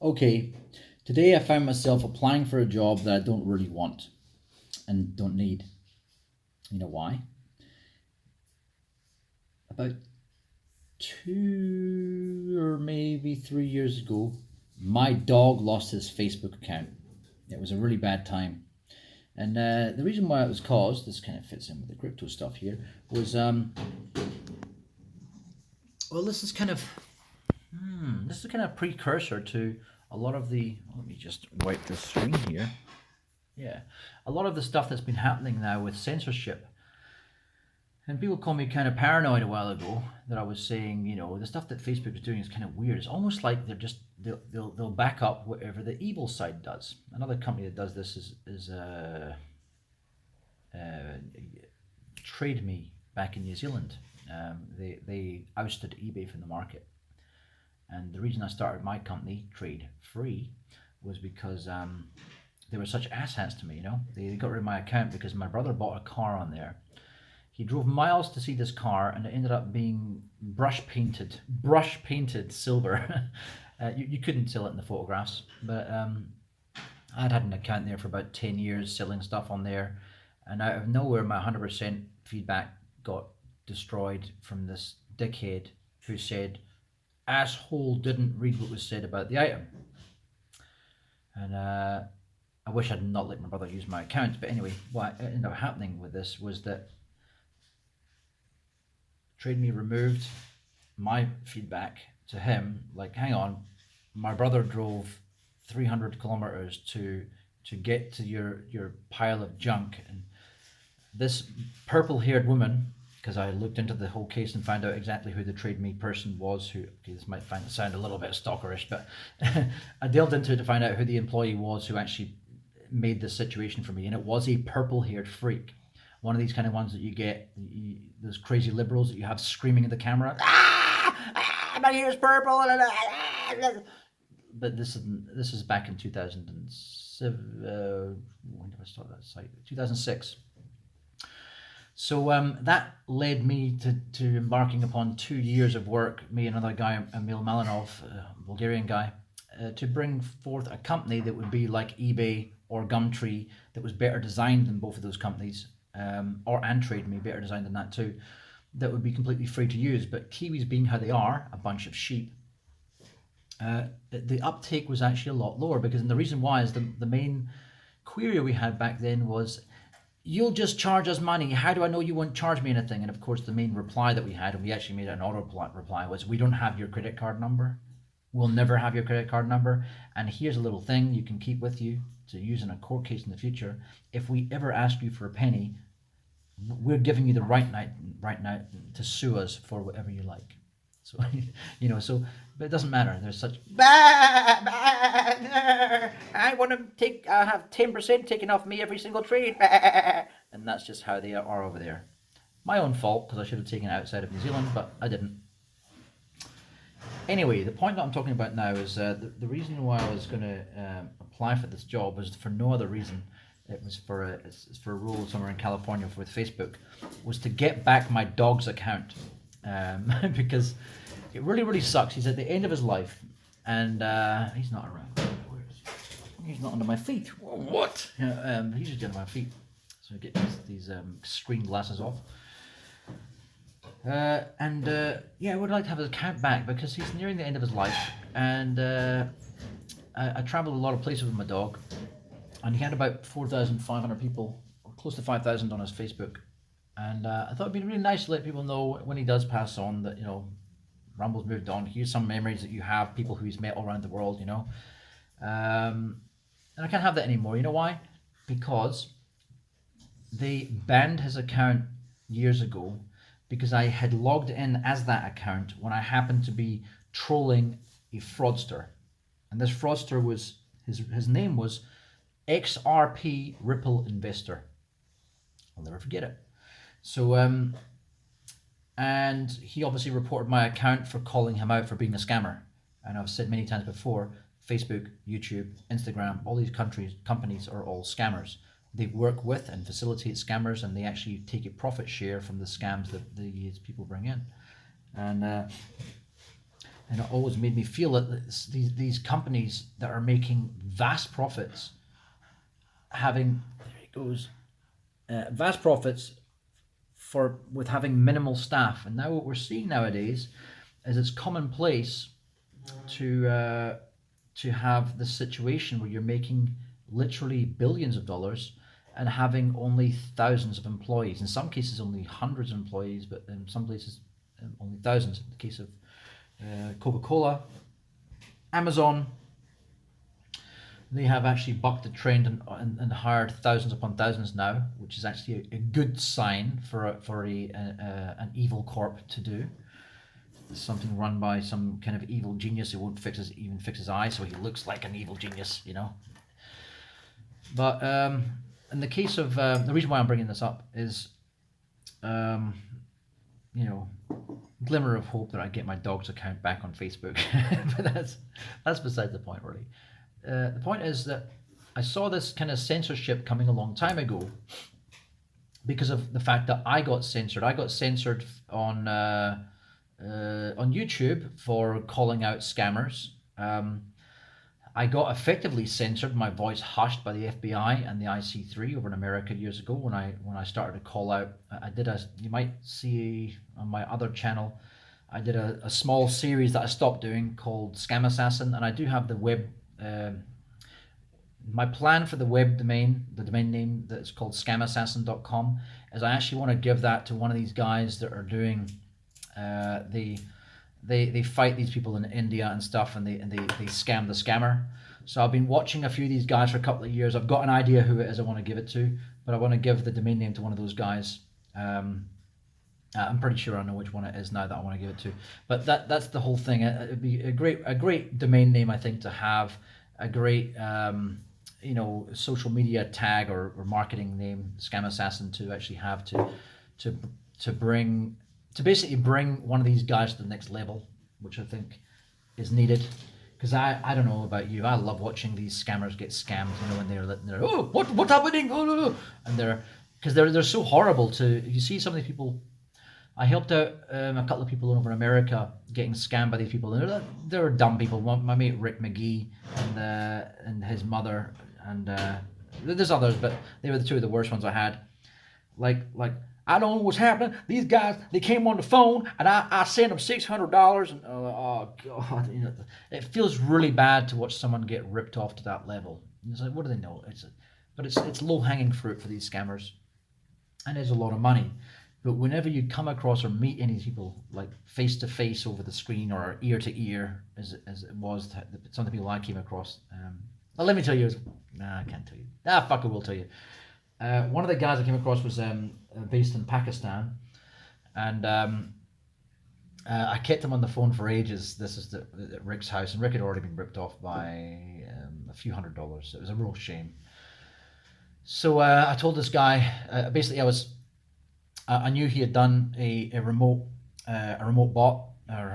Okay, today I found myself applying for a job that I don't really want and don't need. You know why? About 2 or maybe 3 years ago, my dog lost his Facebook account. It was a really bad time. And the reason why it was caused, this kind of fits in with the crypto stuff here, was well, this is kind of precursor to a lot of the. Let me just wipe the screen here. Yeah, a lot of the stuff that's been happening now with censorship. And people called me kind of paranoid a while ago that I was saying, the stuff that Facebook is doing is kind of weird. It's almost like they'll back up whatever the evil side does. Another company that does this is uh, Trade Me back in New Zealand. They ousted eBay from the market, and the reason I started my company, Trade Free, was because they were such asshats to me. They got rid of my account because my brother bought a car on there. He drove miles to see this car, and it ended up being brush painted silver. You couldn't tell it in the photographs, but I'd had an account there for about 10 years selling stuff on there, and out of nowhere, my 100% feedback got destroyed from this dickhead who said, "Asshole didn't read what was said about the item." And I wish I'd not let my brother use my account, but anyway, what ended up happening with this was that Trade Me removed my feedback to him. Like, hang on, my brother drove 300 kilometers to get to your pile of junk, and this purple-haired woman, because I looked into the whole case and found out exactly who the Trade Me person was. Who, okay, this might sound a little bit stalkerish, but I delved into it to find out who the employee was who actually made this situation for me, and it was a purple-haired freak. One of these kind of ones that you get, those crazy liberals that you have screaming at the camera, my hair is purple. But this is back in 2007. When did I start that site? 2006. So that led me to embarking upon 2 years of work, me and another guy, Emil Malinov, a Bulgarian guy, to bring forth a company that would be like eBay or Gumtree, that was better designed than both of those companies, and Trade Me, better designed than that too, that would be completely free to use. But Kiwis being how they are, a bunch of sheep, the uptake was actually a lot lower, because, and the reason why is the main query we had back then was, "You'll just charge us money. How do I know you won't charge me anything?" And of course, the main reply that we had, and we actually made an auto reply, was, "We don't have your credit card number. We'll never have your credit card number. And here's a little thing you can keep with you to use in a court case in the future. If we ever ask you for a penny, we're giving you the right now to sue us for whatever you like." So, but it doesn't matter. There's such, I want to have 10% taken off me every single trade. And that's just how they are over there. My own fault, because I should have taken it outside of New Zealand, but I didn't. Anyway, the point that I'm talking about now is the reason why I was going to apply for this job was for no other reason. It was it's for a role somewhere in California with Facebook, was to get back my dog's account, because it really, really sucks. He's at the end of his life, and he's not around. He's not under my feet. What? Yeah, he's just under my feet. So I get these screen glasses off. I would like to have his account back, because he's nearing the end of his life, and I traveled a lot of places with my dog, and he had about 4,500 people, or close to 5,000 on his Facebook, and I thought it'd be really nice to let people know when he does pass on that, Rumble's moved on. Here's some memories that you have, people who he's met all around the world, and I can't have that anymore. You know why? Because they banned his account years ago, because I had logged in as that account when I happened to be trolling a fraudster. And this fraudster was, his name was XRP Ripple Investor. I'll never forget it. So, and he obviously reported my account for calling him out for being a scammer. And I've said many times before, Facebook, YouTube, Instagram, all these companies are all scammers. They work with and facilitate scammers, and they actually take a profit share from the scams that these people bring in. And and it always made me feel that these companies that are making vast profits, having there it goes, vast profits with having minimal staff. And now what we're seeing nowadays is it's commonplace to have this situation where you're making literally billions of dollars and having only thousands of employees. In some cases, only hundreds of employees, but in some places, only thousands. In the case of Coca-Cola, Amazon, they have actually bucked the trend and hired thousands upon thousands now, which is actually a good sign for an evil corp to do. It's something run by some kind of evil genius who won't even fix his eye, so he looks like an evil genius, you know. But in the case of the reason why I'm bringing this up is, you know, glimmer of hope that I get my dog's account back on Facebook. But that's beside the point, really. The point is that I saw this kind of censorship coming a long time ago because of the fact that I got censored. I got censored on YouTube for calling out scammers. I got effectively censored, my voice hushed by the FBI and the IC3 over in America years ago when I started to call out. You might see on my other channel, I did a small series that I stopped doing called Scam Assassin, and I do have the web. My plan for the domain name that's called scamassassin.com, is I actually want to give that to one of these guys that are doing they fight these people in India and stuff, and they scam the scammer. So I've been watching a few of these guys for a couple of years. I've got an idea who it is I want to give it to, but I want to give the domain name to one of those guys. I'm pretty sure I know which one it is now that I want to give it to. But that's the whole thing. It'd be a great domain name, I think, to have a great social media tag or marketing name, Scam Assassin, to actually have to basically bring one of these guys to the next level, which I think is needed. Because I don't know about you, I love watching these scammers get scammed. You know, when they're oh, what's happening? Oh, no, no. And they're so horrible to. You see some of these people. I helped out a couple of people over in America getting scammed by these people. And they're dumb people. My mate Rick McGee and his mother, and there's others, but they were the two of the worst ones I had. Like I don't know what's happening. These guys, they came on the phone, and I sent them $600, and oh god, it feels really bad to watch someone get ripped off to that level. It's like, what do they know? But it's low hanging fruit for these scammers, and there's a lot of money. But whenever you come across or meet any people, like face to face over the screen or ear to ear, as it was some of the people I came across, well, let me tell you. I can't tell you. Fuck, I will tell you. One of the guys I came across was based in Pakistan, and I kept him on the phone for ages. This is at Rick's house, and Rick had already been ripped off by a few $100s. It was a real shame. So I told this guy, basically I knew he had done a remote bot, or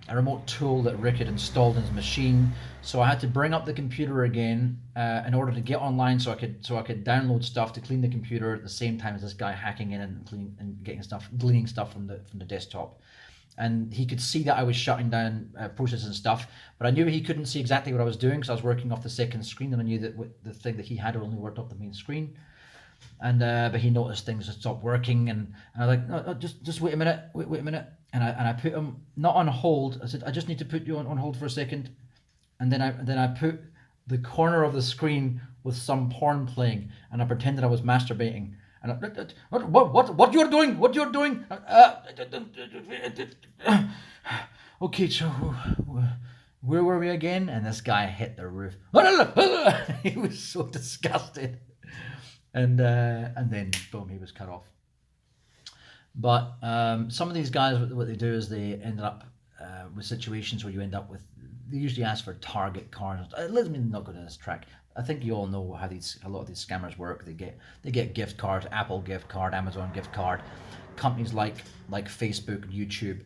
a remote tool that Rick had installed in his machine. So I had to bring up the computer again in order to get online, so I could download stuff to clean the computer at the same time as this guy hacking in and gleaning stuff from the desktop. And he could see that I was shutting down processes and stuff, but I knew he couldn't see exactly what I was doing because I was working off the second screen, and I knew that the thing that he had only worked off the main screen. And but he noticed things had stopped working, and I was like, no, just wait a minute, wait a minute. And I put him not on hold. I said, I just need to put you on hold for a second. And then I put the corner of the screen with some porn playing, and I pretended I was masturbating. And what you're doing? What you're doing? Okay, so where were we again? And this guy hit the roof. He was so disgusted. And then boom, he was cut off. But some of these guys, what they do is they end up with situations where you end up with. They usually ask for target cards. Let me not go down this track. I think you all know how a lot of these scammers work. They get gift cards, Apple gift card, Amazon gift card. Companies like Facebook, YouTube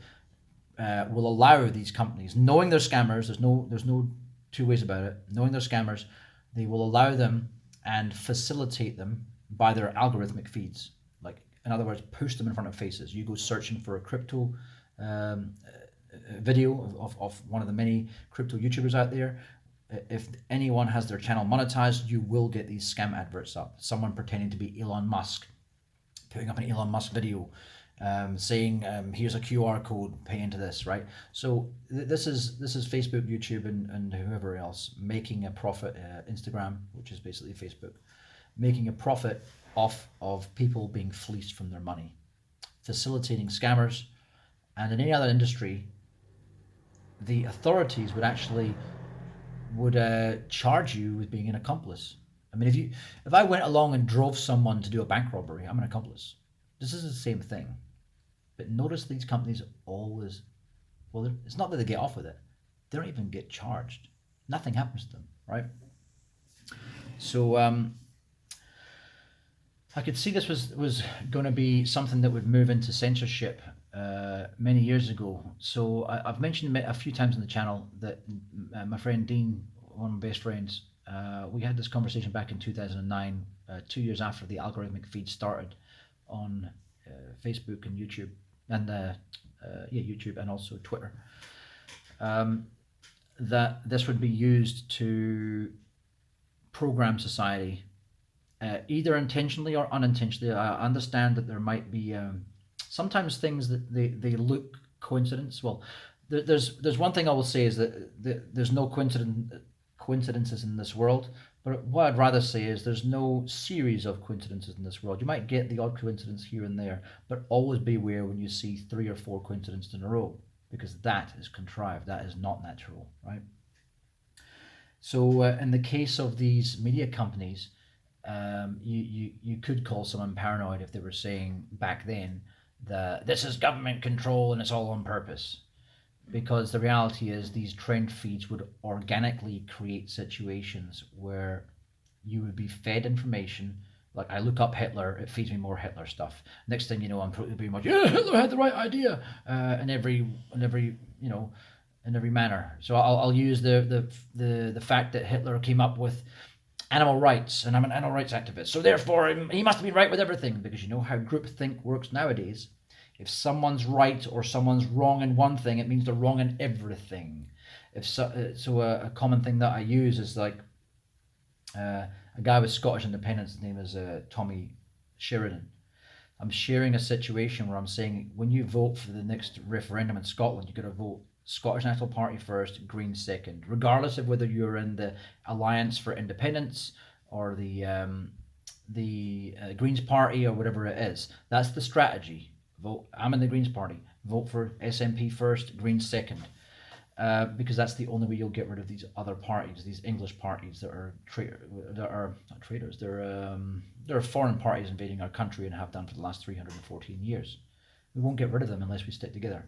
will allow these companies, knowing they're scammers. There's no two ways about it. Knowing they're scammers, they will allow them and facilitate them by their algorithmic feeds. Like, in other words, push them in front of faces. You go searching for a crypto video of one of the many crypto YouTubers out there. If anyone has their channel monetized, you will get these scam adverts up. Someone pretending to be Elon Musk, putting up an Elon Musk video, saying here's a QR code, pay into this, right? So this is Facebook, YouTube, and whoever else making a profit. Instagram, which is basically Facebook, making a profit off of people being fleeced from their money, facilitating scammers. And in any other industry, the authorities would charge you with being an accomplice. I mean, if I went along and drove someone to do a bank robbery, I'm an accomplice. This is the same thing. But notice these companies always, well, it's not that they get off with it. They don't even get charged. Nothing happens to them, right? So I could see this was going to be something that would move into censorship many years ago. So I've mentioned a few times on the channel that my friend Dean, one of my best friends, we had this conversation back in 2009, 2 years after the algorithmic feed started on Facebook and YouTube, and YouTube and also Twitter, that this would be used to program society, either intentionally or unintentionally. I understand that there might be sometimes things that they look coincidence. Well, there's one thing I will say is that there's no coincidences in this world. But what I'd rather say is there's no series of coincidences in this world. You might get the odd coincidence here and there, but always beware when you see 3 or 4 coincidences in a row, because that is contrived. That is not natural, right? So in the case of these media companies, you could call someone paranoid if they were saying back then that this is government control and it's all on purpose. Because the reality is these trend feeds would organically create situations where you would be fed information. Like I look up Hitler, it feeds me more Hitler stuff. Next thing you know, I'm pretty much, yeah, Hitler had the right idea in every manner. So I'll use the fact that Hitler came up with animal rights, and I'm an animal rights activist. So therefore, he must have been right with everything, because you know how groupthink works nowadays. If someone's right or someone's wrong in one thing, it means they're wrong in everything. A common thing that I use is like a guy with Scottish independence. His name is Tommy Sheridan. I'm sharing a situation where I'm saying when you vote for the next referendum in Scotland, you've got to vote Scottish National Party first, Greens second, regardless of whether you're in the Alliance for Independence or the Greens Party or whatever it is. That's the strategy. Vote. I'm in the Greens Party. Vote for SNP first, Greens second, because that's the only way you'll get rid of these other parties, these English parties that are not traitors. They're foreign parties invading our country and have done for the last 314 years. We won't get rid of them unless we stick together.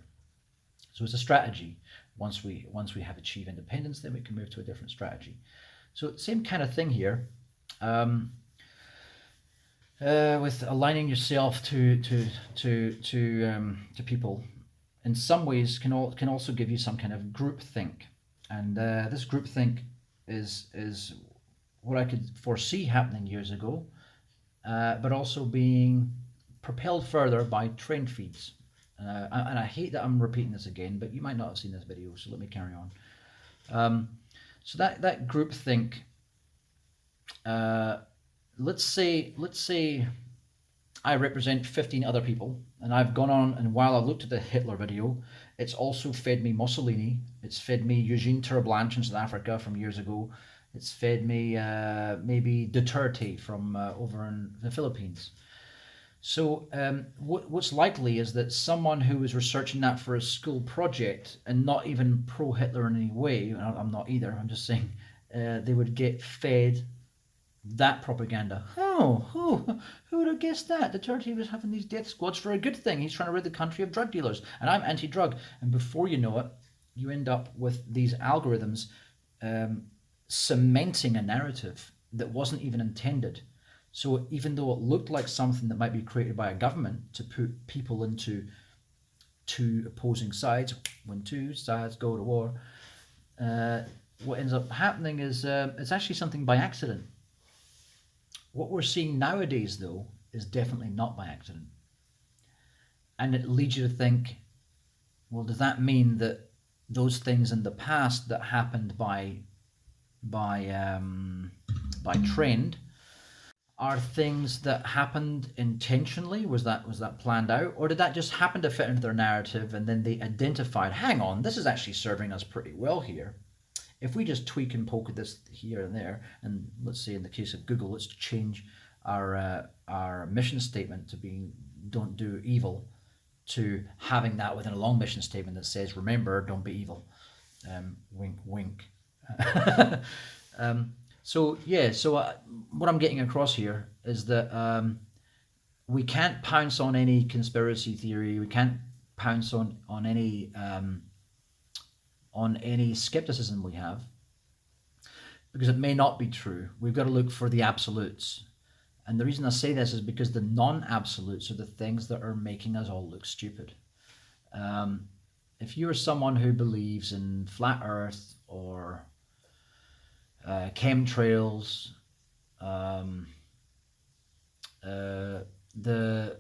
So it's a strategy. Once we have achieved independence, then we can move to a different strategy. So same kind of thing here. With aligning yourself to people, in some ways can also give you some kind of groupthink, and this groupthink is what I could foresee happening years ago, but also being propelled further by trend feeds. And I hate that I'm repeating this again, but you might not have seen this video, so let me carry on. So that groupthink. Let's say I represent 15 other people, and I've gone on, and while I've looked at the Hitler video, it's also fed me Mussolini, it's fed me Eugene Terablanche in South Africa from years ago, it's fed me maybe Duterte from over in the Philippines. So what's likely is that someone who was researching that for a school project and not even pro-Hitler in any way, I'm not either, I'm just saying, they would get fed that propaganda. Who would have guessed that? Duterte was having these death squads for a good thing. He's trying to rid the country of drug dealers, and I'm anti-drug. And before you know it, you end up with these algorithms cementing a narrative that wasn't even intended. So even though it looked like something that might be created by a government to put people into two opposing sides, when two sides go to war, what ends up happening is it's actually something by accident. What we're seeing nowadays, though, is definitely not by accident. And it leads you to think well, does that mean that those things in the past that happened by trend are things that happened intentionally? Was that planned out, or did that just happen to fit into their narrative and then they identified, hang on, this is actually serving us pretty well here. If we just tweak and poke at this here and there, and let's say in the case of Google, let's change our mission statement to being "Don't do evil," to having that within a long mission statement that says, "Remember, don't be evil." Wink, wink. So what I'm getting across here is that we can't pounce on any conspiracy theory. We can't pounce on any skepticism we have, because it may not be true. We've got to look for the absolutes. And the reason I say this is because the non-absolutes are the things that are making us all look stupid. If you're someone who believes in flat Earth or chemtrails, the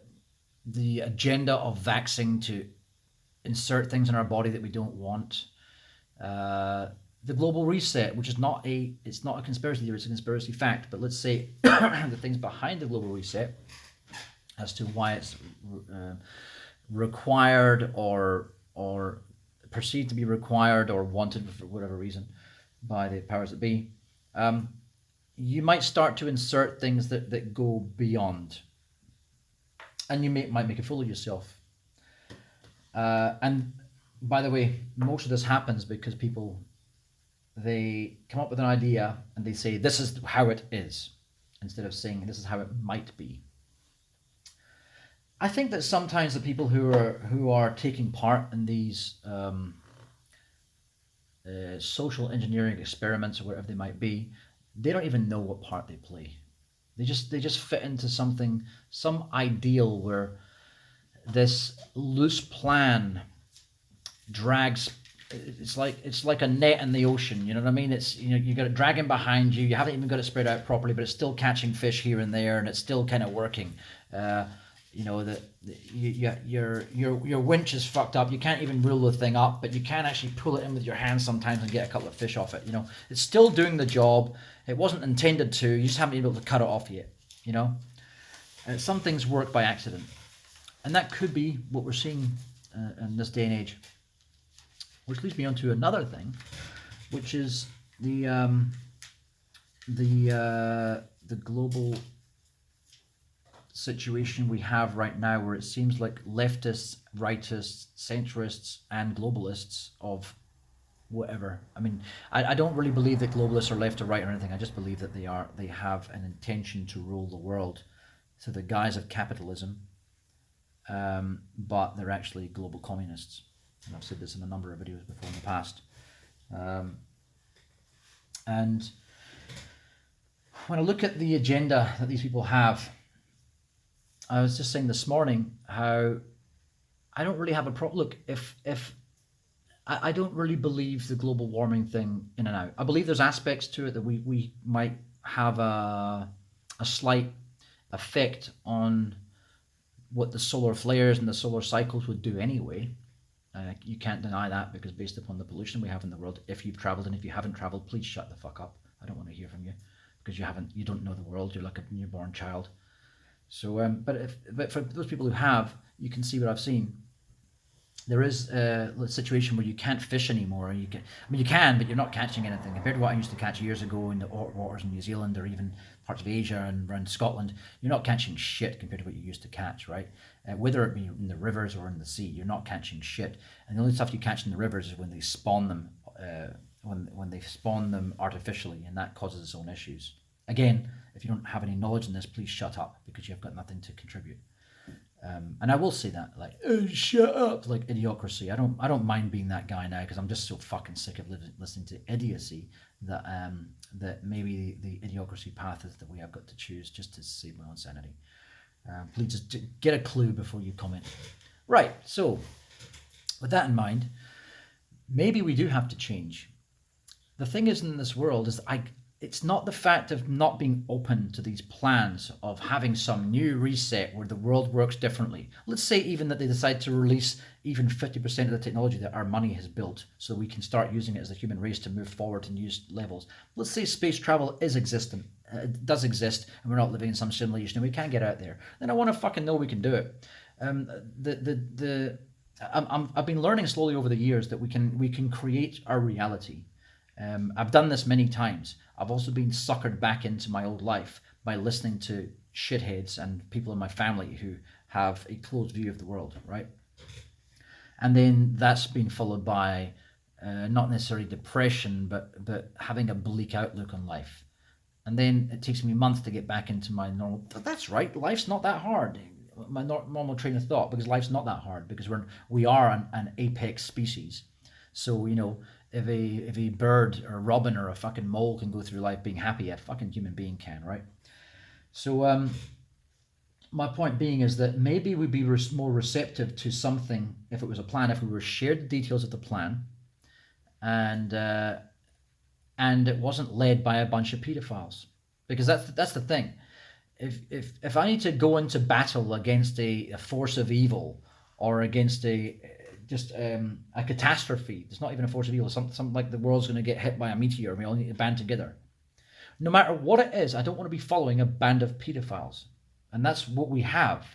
agenda of vaxxing to insert things in our body that we don't want, the global reset, which is it's not a conspiracy theory, it's a conspiracy fact, but let's say the things behind the global reset as to why it's required or perceived to be required or wanted for whatever reason by the powers that be, you might start to insert things that go beyond, and you might make a fool of yourself. And by the way, most of this happens because people, they come up with an idea and they say, this is how it is, instead of saying this is how it might be. I think that sometimes the people who are taking part in these social engineering experiments or whatever they might be, they don't even know what part they play. They just fit into some ideal where this loose plan drags. It's like a net in the ocean. You know what I mean? It's, you got it dragging behind you. You haven't even got it spread out properly, but it's still catching fish here and there, and it's still kind of working. Your winch is fucked up. You can't even reel the thing up, but you can actually pull it in with your hands sometimes and get a couple of fish off it. It's still doing the job. It wasn't intended to. You just haven't been able to cut it off yet. And some things work by accident, and that could be what we're seeing in this day and age. Which leads me on to another thing, which is the global situation we have right now, where it seems like leftists, rightists, centrists, and globalists of whatever. I mean, I don't really believe that globalists are left or right or anything. I just believe that they have an intention to rule the world through the guise of capitalism, but they're actually global communists. And I've said this in a number of videos before in the past. And when I look at the agenda that these people have, I was just saying this morning how I don't really have a problem. Look, if I don't really believe the global warming thing in and out. I believe there's aspects to it that we might have a slight effect on what the solar flares and the solar cycles would do anyway. You can't deny that, because based upon the pollution we have in the world, if you've traveled, and if you haven't traveled, please shut the fuck up. I don't want to hear from you, because you don't know the world. You're like a newborn child. So, but for those people who have, you can see what I've seen. There is a situation where you can't fish anymore. You can, but you're not catching anything compared to what I used to catch years ago in the waters in New Zealand or even parts of Asia and around Scotland. You're not catching shit compared to what you used to catch, right? Whether it be in the rivers or in the sea, you're not catching shit. And the only stuff you catch in the rivers is when they spawn them, when they spawn them artificially, and that causes its own issues. Again, if you don't have any knowledge in this, please shut up, because you've got nothing to contribute. And I will say that, like, oh, shut up, like idiocracy. I don't mind being that guy now, because I'm just so fucking sick of listening to idiocy that that maybe the idiocracy path is the way I've got to choose, just to save my own sanity. Please just get a clue before you comment. Right, so with that in mind, maybe we do have to change. The thing is, in this world, is it's not the fact of not being open to these plans of having some new reset where the world works differently. Let's say even that they decide to release even 50% of the technology that our money has built so we can start using it as a human race to move forward to new levels. Let's say space travel is existent, it does exist, and we're not living in some simulation and we can't get out there. Then I want to fucking know we can do it. I've been learning slowly over the years that we can create our reality. I've done this many times. I've also been suckered back into my old life by listening to shitheads and people in my family who have a closed view of the world, right? And then that's been followed by not necessarily depression, but having a bleak outlook on life. And then it takes me months to get back into my normal. That's right, life's not that hard. My normal train of thought, because life's not that hard, because we are an apex species. So if a bird or a robin or a fucking mole can go through life being happy, a fucking human being can, right? So my point being is that maybe we'd be more receptive to something if it was a plan, if we were shared the details of the plan, and it wasn't led by a bunch of pedophiles, because that's the thing. If I need to go into battle against a force of evil, or against a catastrophe, it's not even a force of evil, something like the world's going to get hit by a meteor and we all need to band together. No matter what it is, I don't want to be following a band of pedophiles. And that's what we have,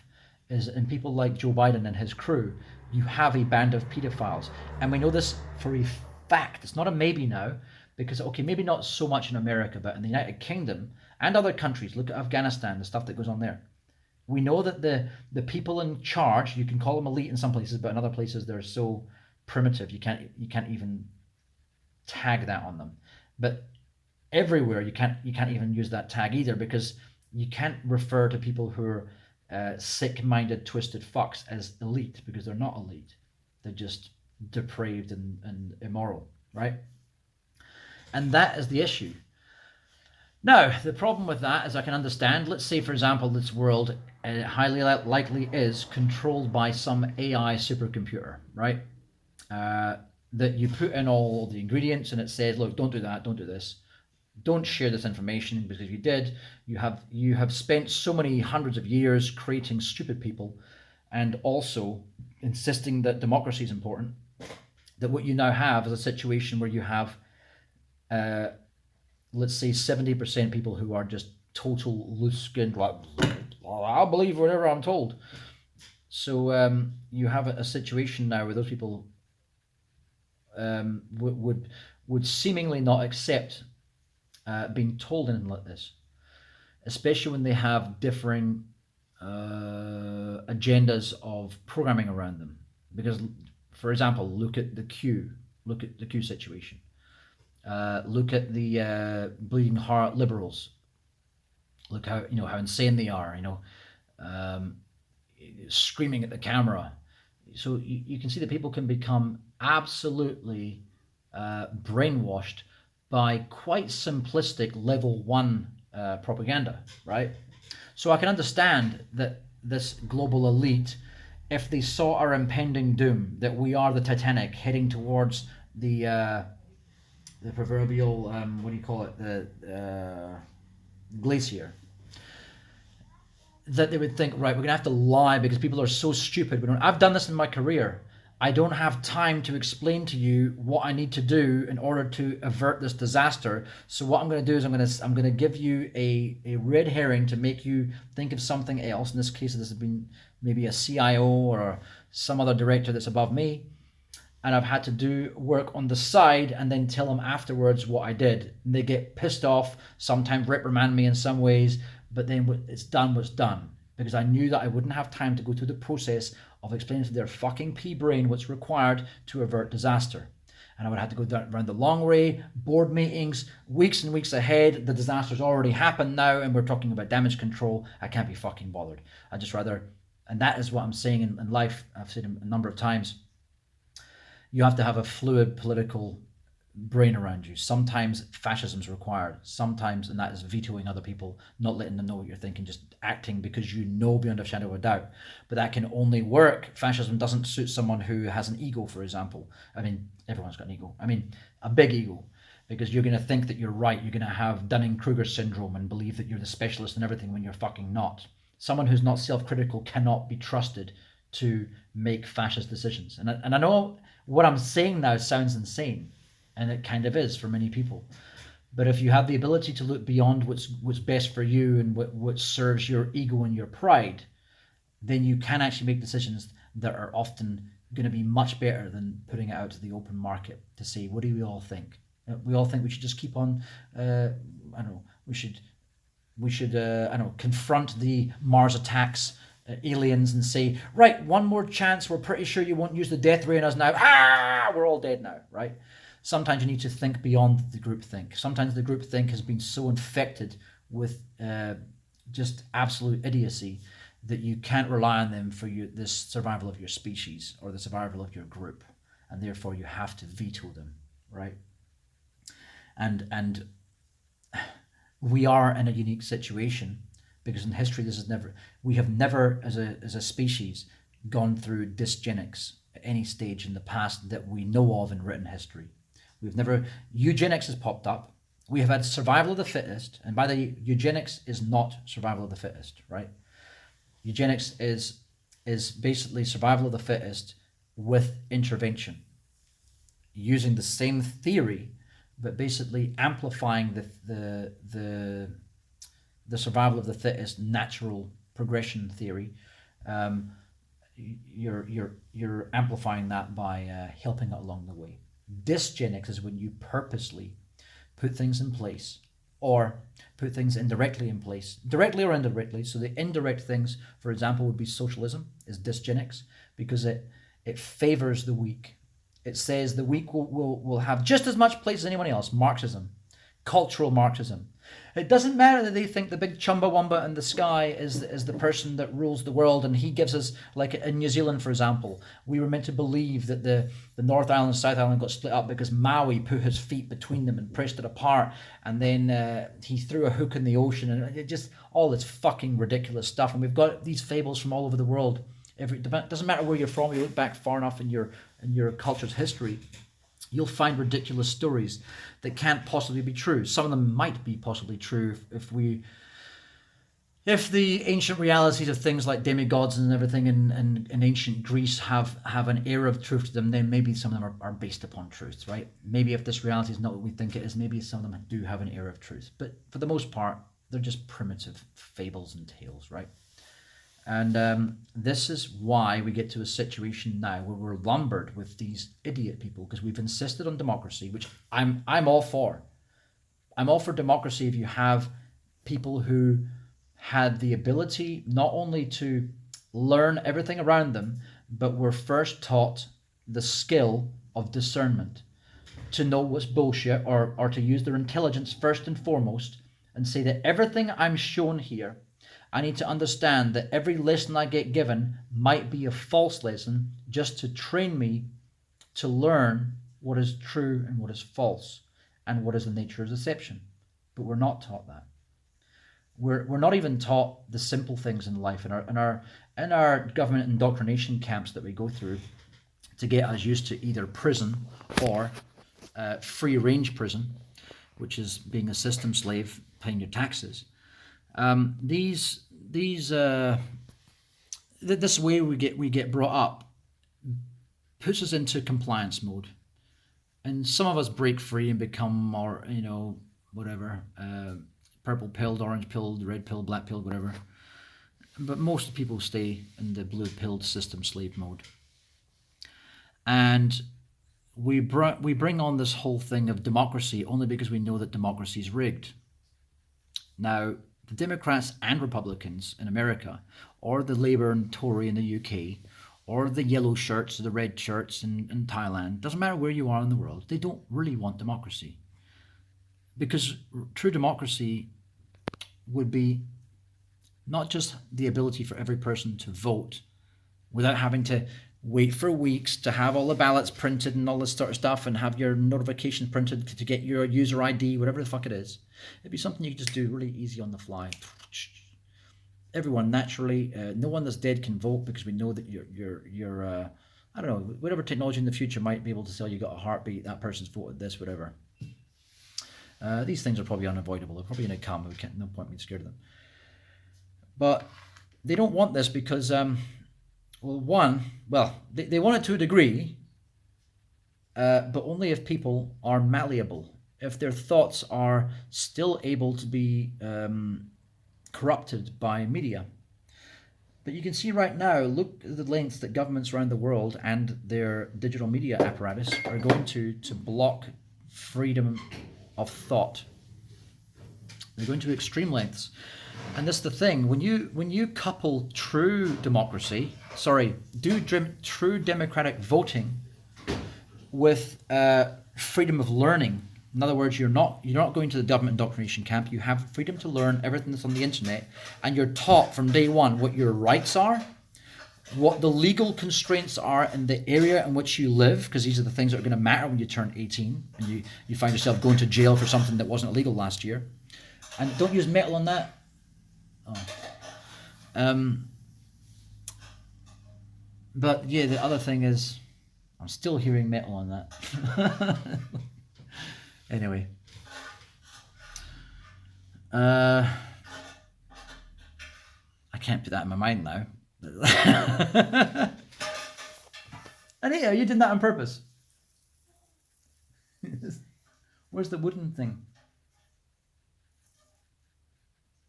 is in people like Joe Biden and his crew, you have a band of pedophiles. And we know this for a fact. It's not a maybe now, because, okay, maybe not so much in America, but in the United Kingdom and other countries, look at Afghanistan, the stuff that goes on there. We know that the people in charge, you can call them elite in some places, but in other places they're so primitive you can't even tag that on them. But everywhere you can't even use that tag either, because you can't refer to people who are sick-minded, twisted fucks as elite, because they're not elite. They're just depraved and immoral, right? And that is the issue. Now, the problem with that, as I can understand, let's say, for example, this world highly likely is controlled by some AI supercomputer, right? That you put in all the ingredients and it says, look, don't do that, don't do this. Don't share this information, because if you did, you have spent so many hundreds of years creating stupid people and also insisting that democracy is important, that what you now have is a situation where you have let's say 70% people who are just total loose-skinned, like, I'll believe whatever I'm told. So you have a situation now where those people would seemingly not accept being told anything like this, especially when they have differing agendas of programming around them. Because, for example, look at the Q situation. Look at the bleeding heart liberals. Look how insane they are. Screaming at the camera. So you can see that people can become absolutely brainwashed by quite simplistic level 1 propaganda, right? So I can understand that this global elite, if they saw our impending doom, that we are the Titanic heading towards the proverbial, the glacier, that they would think, right, we're going to have to lie because people are so stupid. I've done this in my career. I don't have time to explain to you what I need to do in order to avert this disaster. So what I'm going to do is I'm going to give you a red herring to make you think of something else. In this case, this has been maybe a CIO or some other director that's above me. And I've had to do work on the side and then tell them afterwards what I did. And they get pissed off, sometimes reprimand me in some ways, but then it's done what's done. Because I knew that I wouldn't have time to go through the process of explaining to their fucking pea brain what's required to avert disaster. And I would have to go around the long way, board meetings, weeks and weeks ahead. The disaster's already happened now and we're talking about damage control. I can't be fucking bothered. I just rather, and that is what I'm saying in life. I've said it a number of times. You have to have a fluid political brain around you. Sometimes fascism is required. Sometimes, and that is vetoing other people, not letting them know what you're thinking, just acting because you know beyond a shadow of a doubt. But that can only work. Fascism doesn't suit someone who has an ego, for example. I mean, everyone's got an ego. I mean, a big ego. because you're going to think that you're right. You're going to have Dunning-Kruger syndrome and believe that you're the specialist in everything when you're fucking not. Someone who's not self-critical cannot be trusted to make fascist decisions. And I know what I'm saying now sounds insane, and it kind of is for many people. But if you have the ability to look beyond what's best for you and what serves your ego and your pride, then you can actually make decisions that are often going to be much better than putting it out to the open market to say, what do we all think? We all think we should just keep on, I don't know, we should I don't know, confront the Mars attacks, aliens, and say, right, one more chance, we're pretty sure you won't use the death ray on us now. We're all dead now, right? Sometimes you need to think beyond the groupthink. Sometimes the groupthink has been so infected with just absolute idiocy that you can't rely on them for this survival of your species or the survival of your group, and therefore you have to veto them, right? And we are in a unique situation because in history we have never as a species gone through dysgenics at any stage in the past that we know of in written history. Eugenics has popped up. We have had survival of the fittest, and by the way, eugenics is not survival of the fittest, right? Eugenics is basically survival of the fittest with intervention, using the same theory, but basically amplifying the survival of the fittest natural progression theory. You're amplifying that by helping it along the way. Dysgenics is when you purposely put things in place or put things indirectly in place, directly or indirectly. So the indirect things, for example, would be socialism, is dysgenics, because it favors the weak. It says the weak will have just as much place as anyone else. Marxism, cultural Marxism. It doesn't matter that they think the big Chumbawamba in the sky is the person that rules the world, and he gives us, like in New Zealand, for example, we were meant to believe that the North Island and South Island got split up because Maui put his feet between them and pressed it apart, and then he threw a hook in the ocean, and it just all this fucking ridiculous stuff. And we've got these fables from all over the world. It doesn't matter where you're from. You look back far enough in your culture's history, you'll find ridiculous stories that can't possibly be true. Some of them might be possibly true if the ancient realities of things like demigods and everything in ancient Greece have an air of truth to them, then maybe some of them are based upon truth, right? Maybe if this reality is not what we think it is, maybe some of them do have an air of truth. But for the most part, they're just primitive fables and tales, right? And this is why we get to a situation now where we're lumbered with these idiot people, because we've insisted on democracy, which I'm all for. I'm all for democracy if you have people who had the ability not only to learn everything around them, but were first taught the skill of discernment, to know what's bullshit, or to use their intelligence first and foremost and say that everything I'm shown here, I need to understand that every lesson I get given might be a false lesson just to train me to learn what is true and what is false and what is the nature of deception. But we're not taught that. We're not even taught the simple things in life in our government indoctrination camps that we go through to get us used to either prison or free range prison, which is being a system slave, paying your taxes. This way we get brought up puts us into compliance mode, and some of us break free and become more, whatever, purple pilled, orange pilled, red pilled, black pilled, whatever. But most people stay in the blue pilled system slave mode, and we bring on this whole thing of democracy only because we know that democracy is rigged. Now, the Democrats and Republicans in America, or the Labour and Tory in the UK, or the yellow shirts or the red shirts in Thailand, doesn't matter where you are in the world, they don't really want democracy. Because true democracy would be not just the ability for every person to vote without having to wait for weeks to have all the ballots printed and all this sort of stuff and have your notifications printed to get your user ID, whatever the fuck it is. It'd be something you could just do really easy on the fly. Everyone naturally, no one that's dead can vote because we know that you're I don't know, whatever technology in the future might be able to tell you got a heartbeat, that person's voted this, whatever. These things are probably unavoidable. They're probably going to come. No point being scared of them. But they don't want this because, they want it to a degree, but only if people are malleable. If their thoughts are still able to be corrupted by media. But you can see right now, look at the lengths that governments around the world and their digital media apparatus are going to block freedom of thought. They're going to extreme lengths. And this is the thing, when you couple true democracy, true democratic voting with freedom of learning. In other words, you're not going to the government indoctrination camp. You have freedom to learn everything that's on the internet, and you're taught from day one what your rights are, what the legal constraints are in the area in which you live, because these are the things that are going to matter when you turn 18 and you find yourself going to jail for something that wasn't illegal last year. And don't use metal on that. But yeah, the other thing is, I'm still hearing metal on that. Anyway, I can't put that in my mind now. Anita, you did that on purpose. Where's the wooden thing?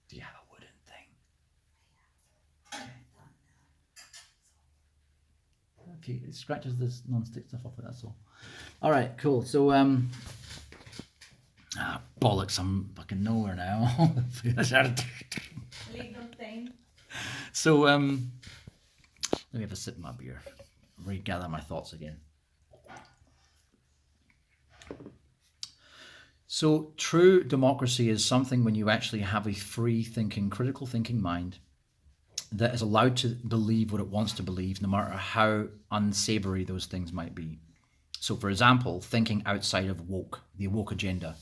Do you have a wooden thing? Okay, it scratches this non-stick stuff off it, that's all. Alright, cool. So, bollocks, I'm fucking nowhere now. Legal thing. So, let me have a sip of my beer. Regather my thoughts again. So, true democracy is something when you actually have a free-thinking, critical thinking mind that is allowed to believe what it wants to believe, no matter how unsavory those things might be. So, for example, thinking outside of the woke agenda.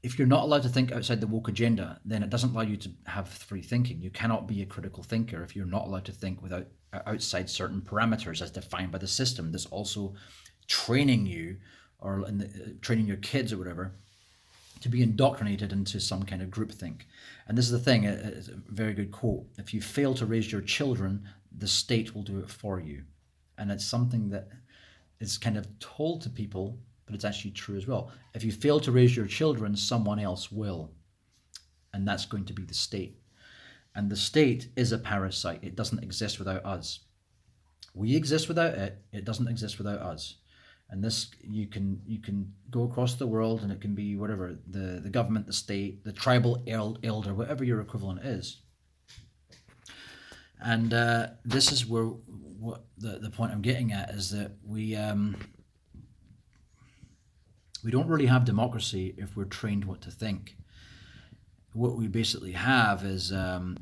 If you're not allowed to think outside the woke agenda, then it doesn't allow you to have free thinking. You cannot be a critical thinker if you're not allowed to think without outside certain parameters as defined by the system. That's also training you, or training your kids or whatever, to be indoctrinated into some kind of groupthink. And this is the thing, it's a very good quote. If you fail to raise your children, the state will do it for you. And it's something that is kind of told to people, but it's actually true as well. If you fail to raise your children, someone else will. And that's going to be the state. And the state is a parasite. It doesn't exist without us. We exist without it. It doesn't exist without us. And this, you can go across the world, and it can be whatever, the government, the state, the tribal elder, whatever your equivalent is. And this is where what the point I'm getting at is that we don't really have democracy if we're trained what to think. What we basically have is a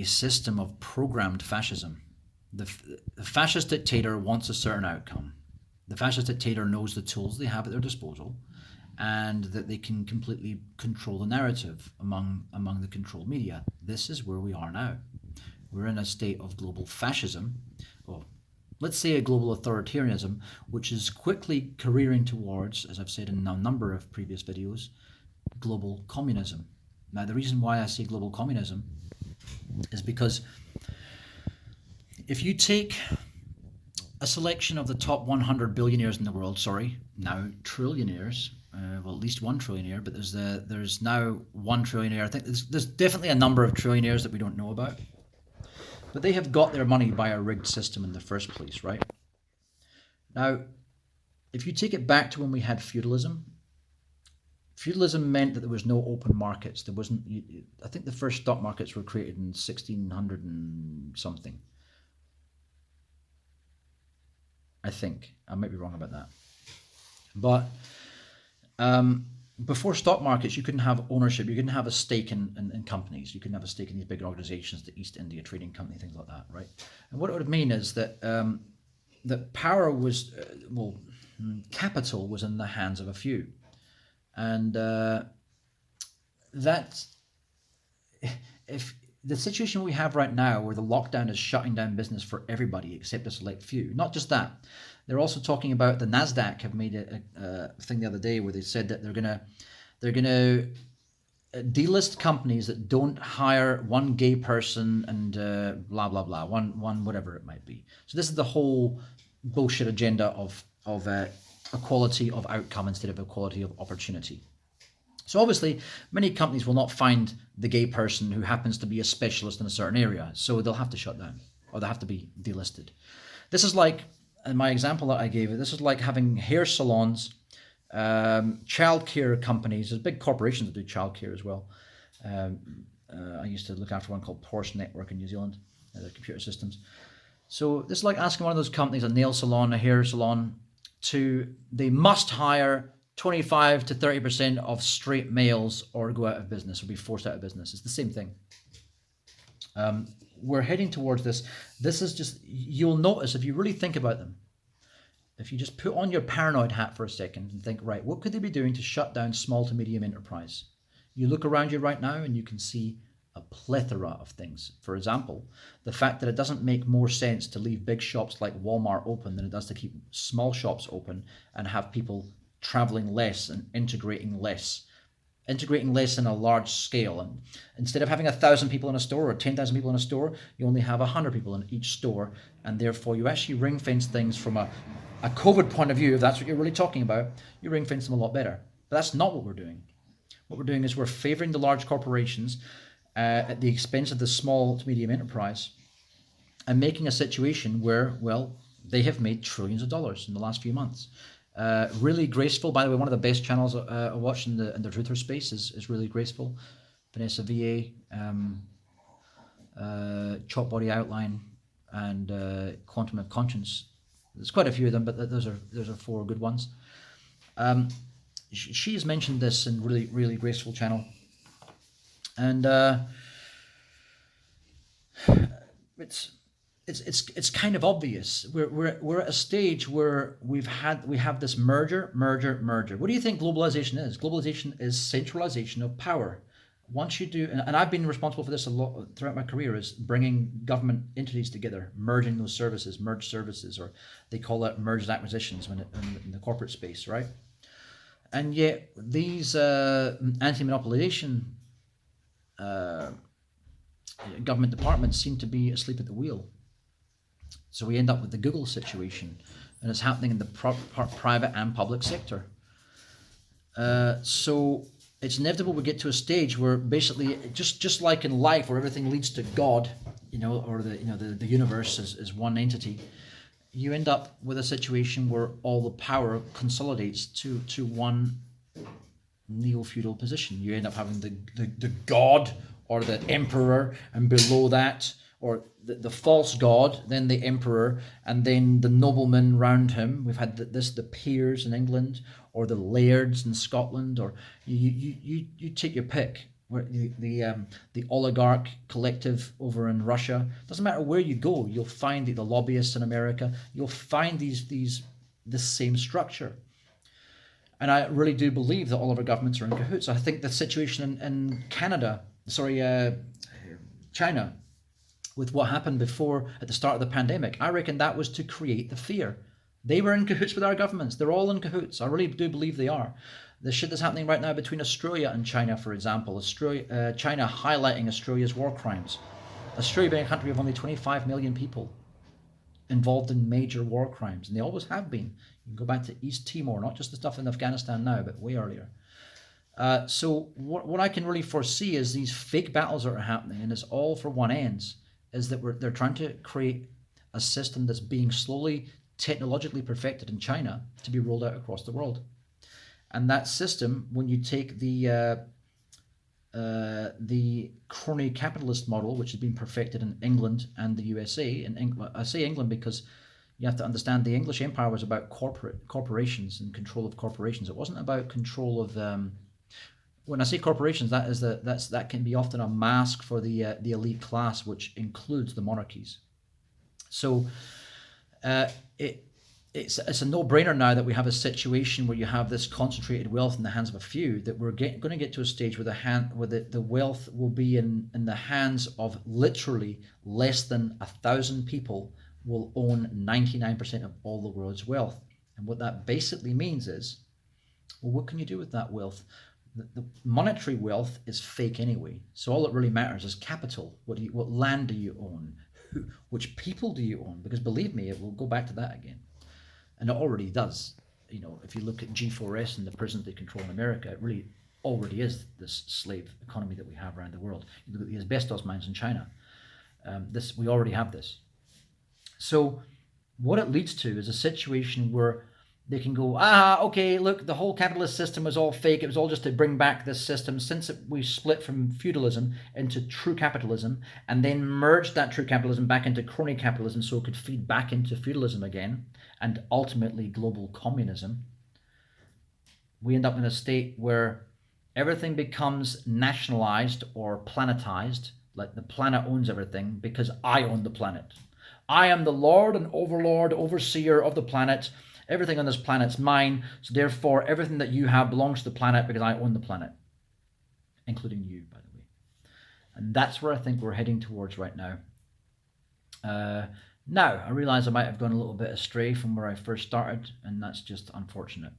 system of programmed fascism. The fascist dictator wants a certain outcome. The fascist dictator knows the tools they have at their disposal, and that they can completely control the narrative among the controlled media. This is where we are now. We're in a state of global fascism, or let's say a global authoritarianism, which is quickly careering towards, as I've said in a number of previous videos, global communism. Now, the reason why I say global communism is because if you take a selection of the top 100 billionaires in the world, now trillionaires, well, at least one trillionaire, but there's now one trillionaire. I think there's definitely a number of trillionaires that we don't know about. But they have got their money by a rigged system in the first place, right? Now, if you take it back to when we had feudalism, feudalism meant that there was no open markets. There wasn't, I think the first stock markets were created in 1600 and something. I think. I might be wrong about that. But before stock markets, you couldn't have ownership. You couldn't have a stake in companies. You couldn't have a stake in these big organizations, the East India Trading Company, things like that, right? And what it would mean is that that power was, capital was in the hands of a few. And that, if the situation we have right now, where the lockdown is shutting down business for everybody except a select few, not just that, They're also talking about the NASDAQ have made a thing the other day where they said that they're gonna delist companies that don't hire one gay person and blah blah blah, one whatever it might be. So this is the whole bullshit agenda of equality of outcome instead of equality of opportunity. So obviously, many companies will not find the gay person who happens to be a specialist in a certain area, so they'll have to shut down or they have to be delisted. This is like, in my example that I gave, this is like having hair salons, childcare companies. There's big corporations that do childcare as well. I used to look after one called Porsche Network in New Zealand, the computer systems. So this is like asking one of those companies, a nail salon, a hair salon, they must hire 25 to 30% of straight males or go out of business or be forced out of business. It's the same thing. We're heading towards this. This is just, you'll notice if you really think about them, if you just put on your paranoid hat for a second and think, right, what could they be doing to shut down small to medium enterprise? You look around you right now and you can see a plethora of things. For example, the fact that it doesn't make more sense to leave big shops like Walmart open than it does to keep small shops open and have people traveling less and integrating less in a large scale. And instead of having 1,000 people in a store or 10,000 people in a store, you only have 100 people in each store, and therefore you actually ring fence things from a COVID point of view. If that's what you're really talking about, you ring fence them a lot better. But that's not what we're doing. What we're doing is we're favoring the large corporations at the expense of the small to medium enterprise, and making a situation where, well, they have made trillions of dollars in the last few months. Really graceful, by the way. One of the best channels I watch in the Truther space is Really Graceful. Vanessa VA, Chop Body Outline, and Quantum of Conscience. There's quite a few of them, but those are four good ones. She has mentioned this in Really Graceful channel, and it's kind of obvious. We're at a stage where we have this merger. What do you think globalization is? Globalization is centralization of power. Once you do, and I've been responsible for this a lot throughout my career, is bringing government entities together, merging those services, merged services, or they call it merged acquisitions in the corporate space, right? And yet these anti-monopolization government departments seem to be asleep at the wheel. So we end up with the Google situation, and it's happening in the private and public sector. So it's inevitable we get to a stage where basically, just like in life, where everything leads to God, or the universe is one entity, you end up with a situation where all the power consolidates to one neo-feudal position. You end up having the God or the emperor, and below that, or the false god, then the emperor, and then the noblemen round him. We've had the peers in England, or the lairds in Scotland, or you take your pick. Where the oligarch collective over in Russia. Doesn't matter where you go, you'll find the lobbyists in America. You'll find this same structure. And I really do believe that all of our governments are in cahoots. I think the situation in China, with what happened before at the start of the pandemic, I reckon that was to create the fear. They were in cahoots with our governments. They're all in cahoots. I really do believe they are. The shit that's happening right now between Australia and China, for example, China highlighting Australia's war crimes. Australia being a country of only 25 million people involved in major war crimes, and they always have been. You can go back to East Timor, not just the stuff in Afghanistan now, but way earlier. So what I can really foresee is these fake battles that are happening, and it's all for one ends, is that they're trying to create a system that's being slowly technologically perfected in China to be rolled out across the world. And that system, when you take the crony capitalist model, which has been perfected in England and the USA, I say England because you have to understand the English Empire was about corporations and control of corporations. It wasn't about control of when I say corporations, that can be often a mask for the elite class, which includes the monarchies. So it's a no-brainer now that we have a situation where you have this concentrated wealth in the hands of a few, that we're going to get to a stage where the wealth will be in the hands of literally less than 1,000 people will own 99% of all the world's wealth. And what that basically means is, well, what can you do with that wealth? The monetary wealth is fake anyway. So all that really matters is capital. What land do you own? Which people do you own? Because believe me, it will go back to that again. And it already does. You know, if you look at G4S and the prisons they control in America, it really already is this slave economy that we have around the world. You look at the asbestos mines in China. We already have this. So what it leads to is a situation where they can go, okay, look, the whole capitalist system was all fake. It was all just to bring back this system since we split from feudalism into true capitalism and then merged that true capitalism back into crony capitalism so it could feed back into feudalism again and ultimately global communism. We end up in a state where everything becomes nationalized or planetized, like the planet owns everything because I own the planet. I am the lord and overlord, overseer of the planet. Everything on this planet's mine, so therefore everything that you have belongs to the planet because I own the planet, including you, by the way. And that's where I think we're heading towards right now. Now, I realize I might have gone a little bit astray from where I first started, and that's just unfortunate.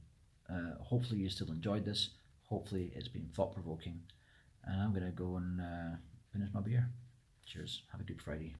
Hopefully you still enjoyed this. Hopefully it's been thought-provoking. And I'm going to go and finish my beer. Cheers. Have a good Friday.